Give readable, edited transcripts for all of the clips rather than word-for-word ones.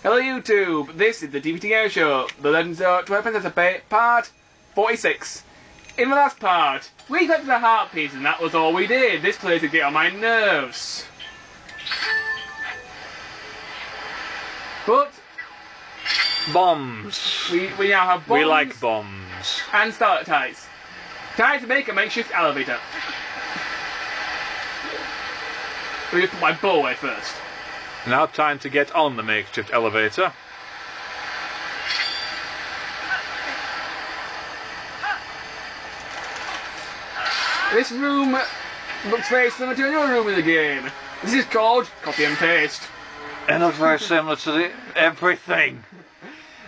Hello YouTube, this is the Dbtgamer show, the Zelda Twilight part 46. In the last part, we got to the heart piece and that was all we did. This place would get on my nerves. But bombs. We now have bombs. We like bombs. And stalactites. Time to make a makeshift elevator. Let me just put my bow away first. Now time to get on the makeshift elevator. This room looks very similar to another room in the game. This is called copy and paste. It looks very similar to everything.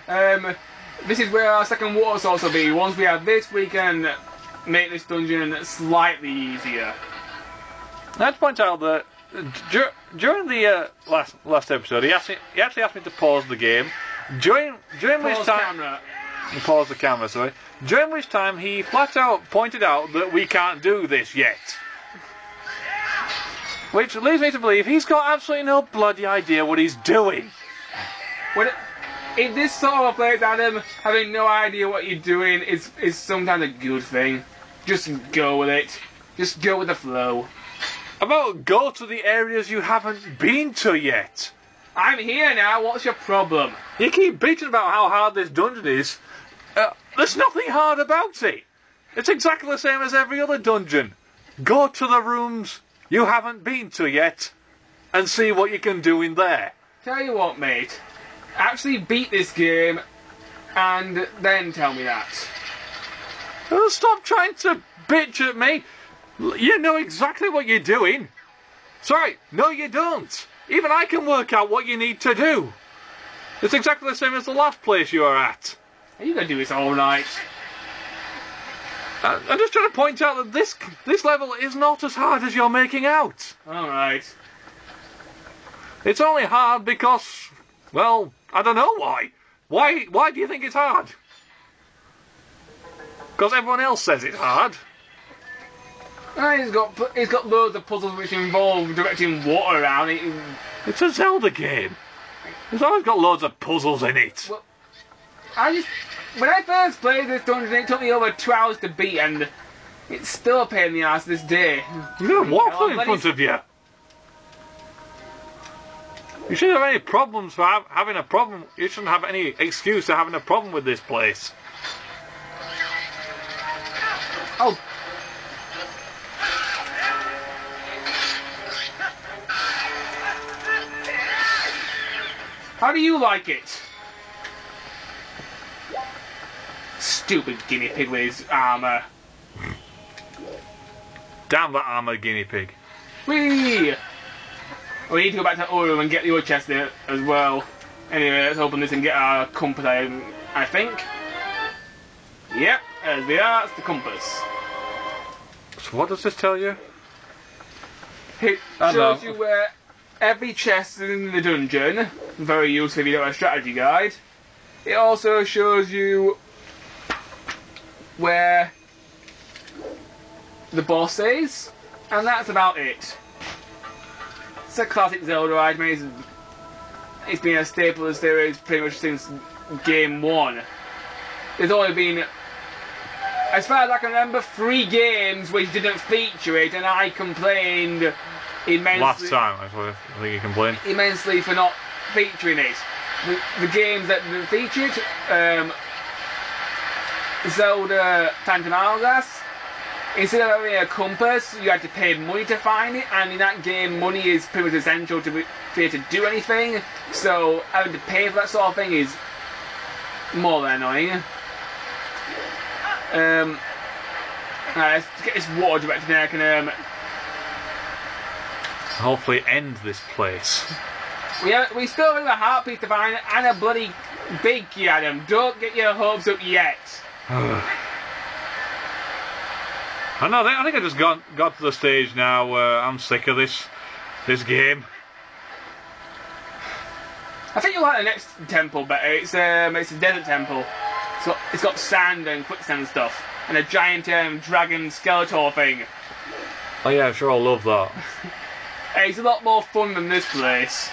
This is where our second water source will be. Once we have this, we can make this dungeon slightly easier. I have to point out that during the last episode, he actually asked me to pause the game. During which time, pause the camera. Sorry. During which time he flat out pointed out that we can't do this yet, which leads me to believe he's got absolutely no bloody idea what he's doing. In this sort of place, Adam, having no idea what you're doing is sometimes a good thing. Just go with it. Just go with the flow. About go to the areas you haven't been to yet. I'm here now, what's your problem? You keep bitching about how hard this dungeon is. There's nothing hard about it. It's exactly the same as every other dungeon. Go to the rooms you haven't been to yet and see what you can do in there. Tell you what, mate. Actually beat this game and then tell me that. Stop trying to bitch at me. You know exactly what you're doing. Sorry, no you don't. Even I can work out what you need to do. It's exactly the same as the last place you were at. Are you going to do this all night? I'm just trying to point out that this level is not as hard as you're making out. Alright. It's only hard because, well, I don't know why. Why do you think it's hard? Because everyone else says it's hard. He's got loads of puzzles which involve directing water around it. It's a Zelda game. It's always got loads of puzzles in it. Well, when I first played this dungeon, it took me over 2 hours to beat, and it's still a pain in the ass this day. You've got a waffle in front of you. You shouldn't have any problems for having a problem. You shouldn't have any excuse for having a problem with this place. Oh. How do you like it? Stupid guinea pig with his armour. Damn that armoured guinea pig. Whee! We need to go back to the other room and get the other chest there as well. Anyway, let's open this and get our compass, I think. Yep, as we are, it's the compass. So what does this tell you? It shows you where every chest is in the dungeon. Very useful if you don't have a strategy guide. It also shows you where the boss is, and that's about it. It's a classic Zelda item. It's been a staple of the series pretty much since game 1. There's only been, as far as I can remember, 3 games which didn't feature it, and I complained immensely. Last time, I think you complained. Immensely for not featuring it. The games that didn't feature it, Zelda Phantom Hourglass, instead of having a compass, you had to pay money to find it, and in that game, money is pretty much essential for you to do anything, so having to pay for that sort of thing is more than annoying. Let's get this water directed now. I can hopefully end this place. We still have a heartbeat to find and a bloody big key, Adam. Don't get your hopes up yet. I think I just got to the stage now where I'm sick of this game. I think you'll like the next temple better. It's a desert temple. So it's got sand and quicksand and stuff, and a giant dragon skeletor thing. Oh yeah, sure, I love that. Hey, it's a lot more fun than this place.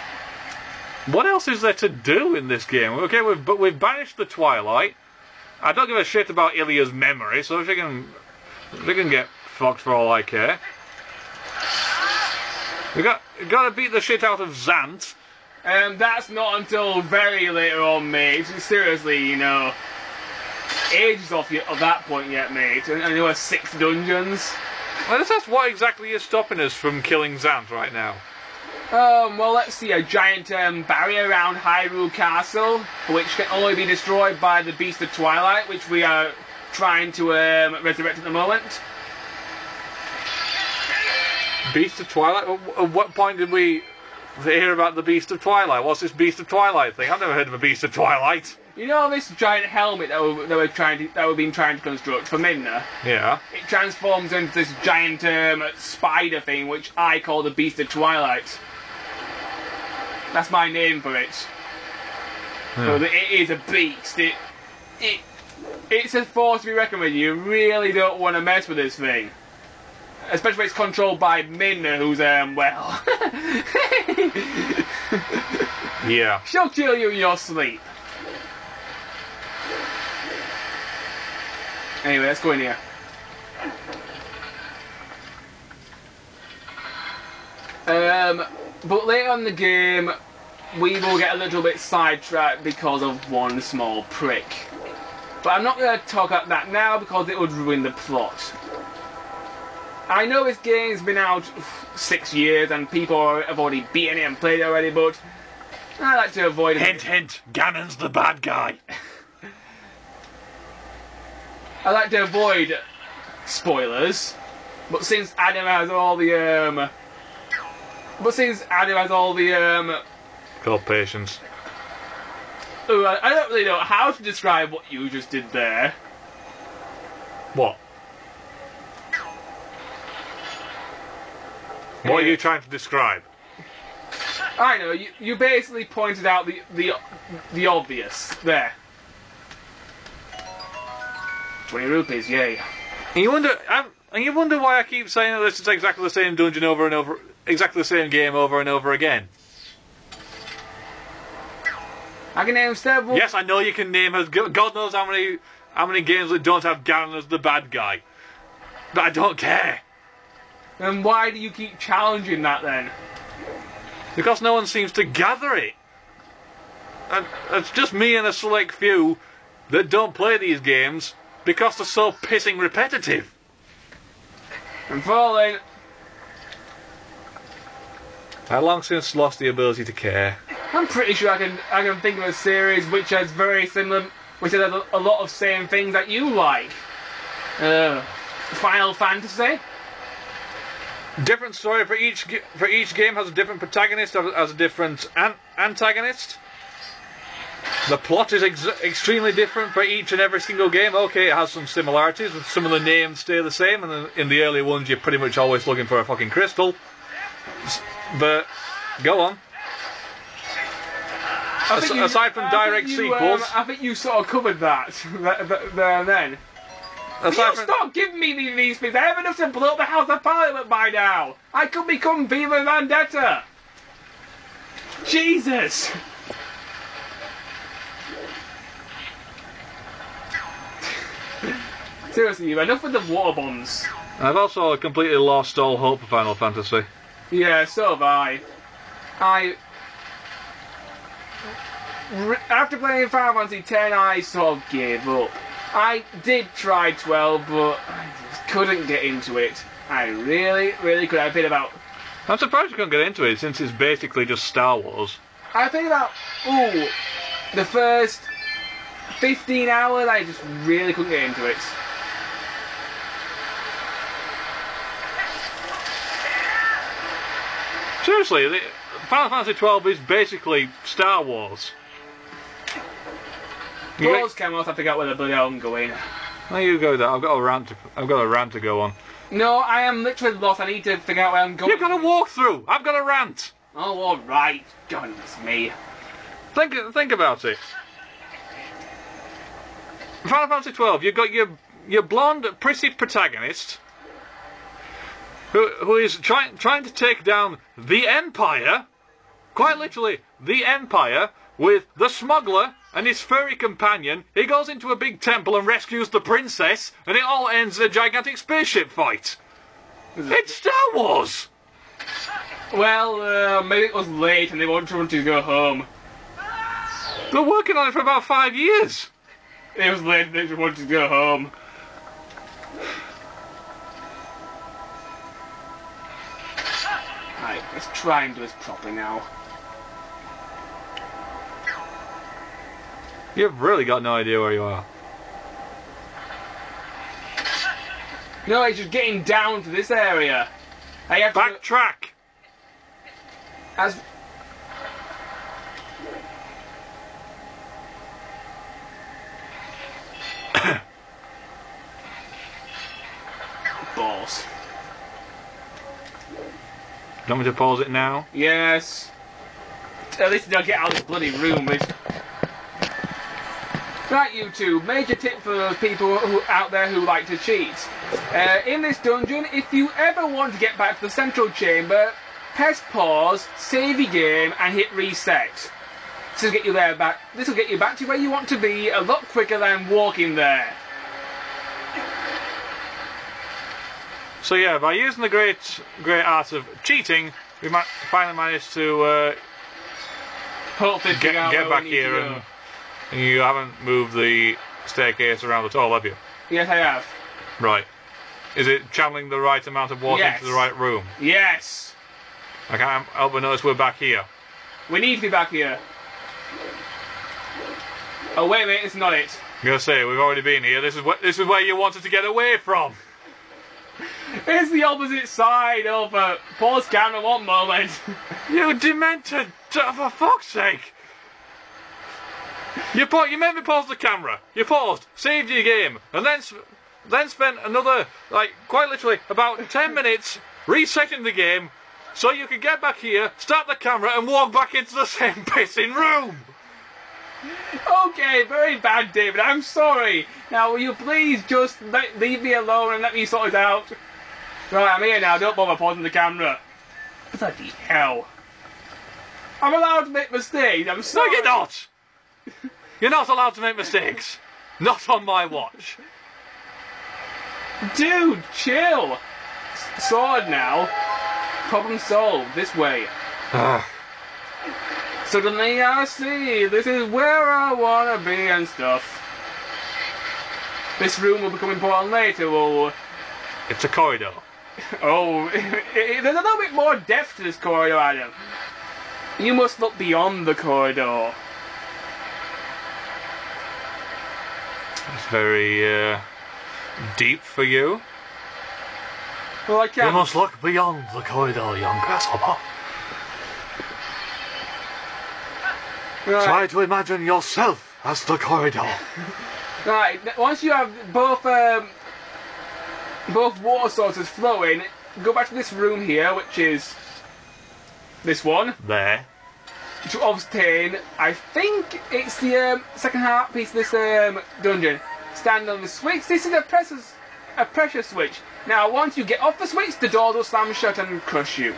What else is there to do in this game? Okay, we've banished the Twilight. I don't give a shit about Ilya's memory, so she can get fucked for all I care. We got to beat the shit out of Zant. That's not until very later on, mate. Seriously, you know, ages off of that point yet, mate. And there were 6 dungeons. Well, that's what exactly is stopping us from killing Zant right now. Well, let's see, a giant barrier around Hyrule Castle, which can only be destroyed by the Beast of Twilight, which we are trying to resurrect at the moment. Beast of Twilight? At what point did we hear about the Beast of Twilight? What's this Beast of Twilight thing? I've never heard of a Beast of Twilight. You know this giant helmet that we've been trying to construct for Midna? Yeah. It transforms into this giant spider thing, which I call the Beast of Twilight. That's my name for it. So it is a beast. It's a force to be reckoned with. You really don't want to mess with this thing. Especially when it's controlled by Midna, who's, well... Yeah. She'll kill you in your sleep. Anyway, let's go in here. But later on in the game, we will get a little bit sidetracked because of one small prick. But I'm not going to talk about that now because it would ruin the plot. I know this game's been out 6 years and people have already beaten it and played it already, but I like to avoid it. Hint, hint, Ganon's the bad guy. I like to avoid spoilers, but since Adam has all the God patience. Ooh, I don't really know how to describe what you just did there. What? What are you trying to describe? I know, you basically pointed out the obvious. There. 20 rupees, yay. And you wonder why I keep saying that this is exactly the same dungeon over and over, exactly the same game over and over again. I can name several. Yes, I know you can name us. God knows how many games that don't have Ganon as the bad guy. But I don't care. Then why do you keep challenging that then? Because no one seems to gather it. And it's just me and a select few that don't play these games because they're so pissing repetitive. I'm falling. I've long since lost the ability to care. I'm pretty sure I can think of a series which has very similar, which has a lot of same things that you like. Final Fantasy. Different story for each game, has a different protagonist, has a different antagonist. The plot is extremely different for each and every single game. Okay, it has some similarities, but some of the names stay the same, and in the early ones you're pretty much always looking for a fucking crystal. But, go on. Aside from direct sequels... I think you sort of covered that there and then. Stop giving me these things! I have enough to blow up the House of Parliament by now! I could become Viva Vendetta! Jesus! Seriously, enough with the water bombs. I've also completely lost all hope for Final Fantasy. Yeah, so have I. After playing Final Fantasy X, I sort of gave up. I did try 12, but I just couldn't get into it. I really, really could. I played about... I'm surprised you couldn't get into it, since it's basically just Star Wars. I played about, the first 15 hours, I just really couldn't get into it. Seriously, Final Fantasy XII is basically Star Wars. Pause, Camelot, I forgot where the bloody hell I'm going. There you go. I've got a rant to go on. No, I am literally lost. I need to figure out where I'm going. You've got a walkthrough. I've got a rant. Oh, all right. Goodness me. Think about it. Final Fantasy XII. You've got your blonde, pretty protagonist who is trying to take down the Empire quite literally, the Empire with the smuggler and his furry companion. He goes into a big temple and rescues the princess, and it all ends in a gigantic spaceship fight. It's Star Wars! Well, maybe it was late and they wanted to go home. They're working on it for about 5 years. It was late and they just wanted to go home. Right, let's try and do this properly now. You've really got no idea where you are. No, it's just getting down to this area. I have to Backtrack! as balls. Do you want me to pause it now? Yes. At least they'll get out of this bloody room. Right, you two. Major tip for those people out there who like to cheat. In this dungeon, if you ever want to get back to the central chamber, press pause, save your game, and hit reset. This will get you there back. This will get you back to where you want to be a lot quicker than walking there. So yeah, by using the great art of cheating, we finally managed to Hopefully get back here, and you haven't moved the staircase around at all, have you? Yes, I have. Right. Is it channeling the right amount of water Yes. into the right room? Yes. I can't help but notice we're back here. We need to be back here. Oh wait a minute, it's not it. I'm gonna say we've already been here. This is where you wanted to get away from. It's the opposite side of pause camera one moment. You demented! For fuck's sake! You made me pause the camera. You paused, saved your game, and then spent another, quite literally, about 10 minutes resetting the game so you could get back here, start the camera, and walk back into the same pissing room. Okay, very bad, David. I'm sorry. Now, will you please just leave me alone and let me sort it out? Right, I'm here now. Don't bother pausing the camera. Bloody hell. I'm allowed to make mistakes. I'm sorry. No, you're not. You're not allowed to make mistakes. Not on my watch. Dude, chill. Sword now. Problem solved. This way. Suddenly I see this is where I wanna be and stuff. This room will become important later. It's a corridor. Oh, there's a little bit more depth to this corridor, Adam. You must look beyond the corridor. It's very deep for you. Well, I can't. You must look beyond the corridor, young grasshopper. Right. Try to imagine yourself as the corridor. Right, once you have both water sources flowing, go back to this room here, which is this one. There. To obtain, I think it's the second half piece of this dungeon. Stand on the switch. This is a pressure switch. Now, once you get off the switch, the door will slam shut and crush you.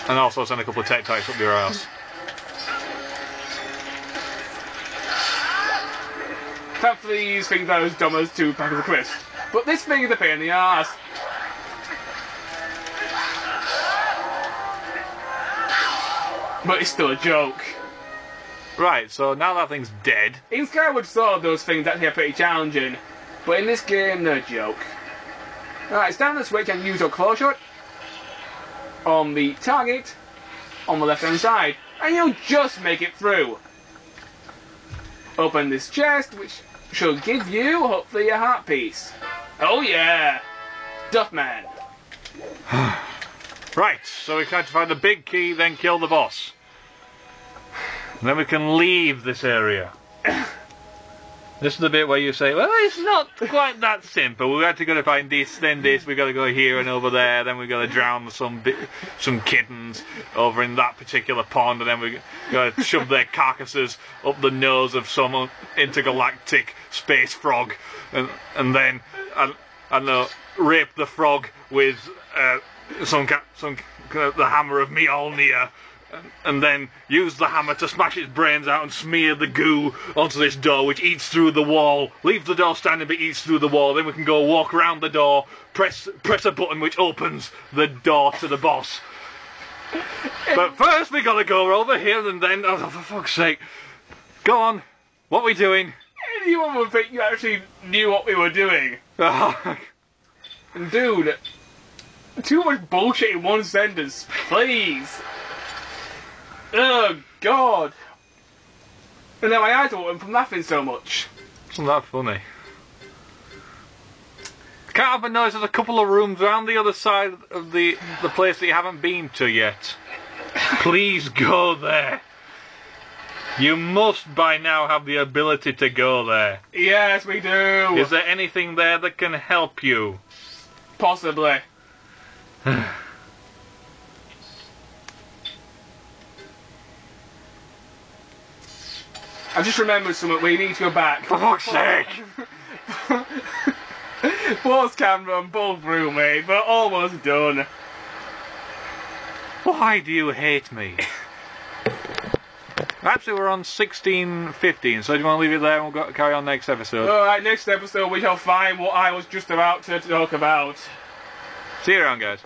And also send a couple of tech-types up your ass. Thankfully, these things are as dumb as 2 packets of crisps. But this thing is a pain in the ass. But it's still a joke. Right, so now that thing's dead. In Skyward Sword, those things actually are pretty challenging. But in this game, they're a joke. Alright, stand on the switch and use your claw shot on the target on the left hand side. And you'll just make it through. Open this chest, which should give you, hopefully, a heart piece. Oh yeah! Duffman. Right, so we have to find the big key, then kill the boss. And then we can leave this area. This is the bit where you say, well, it's not quite that simple. We've actually got to find this, then this. We've got to go here and over there. Then we've got to drown some kittens over in that particular pond. And then we've got to shove their carcasses up the nose of some intergalactic space frog. And then, I don't know, rape the frog with the hammer of Mjolnir. and then use the hammer to smash its brains out and smear the goo onto this door, which eats through the wall. Leave the door standing, but eats through the wall. Then we can go walk around the door, press a button which opens the door to the boss. But first we gotta go over here, and then, oh, for fuck's sake, go on. What are we doing? Anyone would think you actually knew what we were doing. And dude, too much bullshit in one sentence, please. Oh God. And then my eyes are open from laughing so much. Isn't that funny? Can't help but notice there's a couple of rooms around the other side of the place that you haven't been to yet. Please go there. You must by now have the ability to go there. Yes, we do. Is there anything there that can help you? Possibly. I just remembered something. We need to go back. For fuck's sake! Pause camera on both room, mate. We're almost done. Why do you hate me? Actually, we're on 16:15, so do you want to leave it there and we'll carry on next episode? Alright, next episode we shall find what I was just about to talk about. See you around, guys.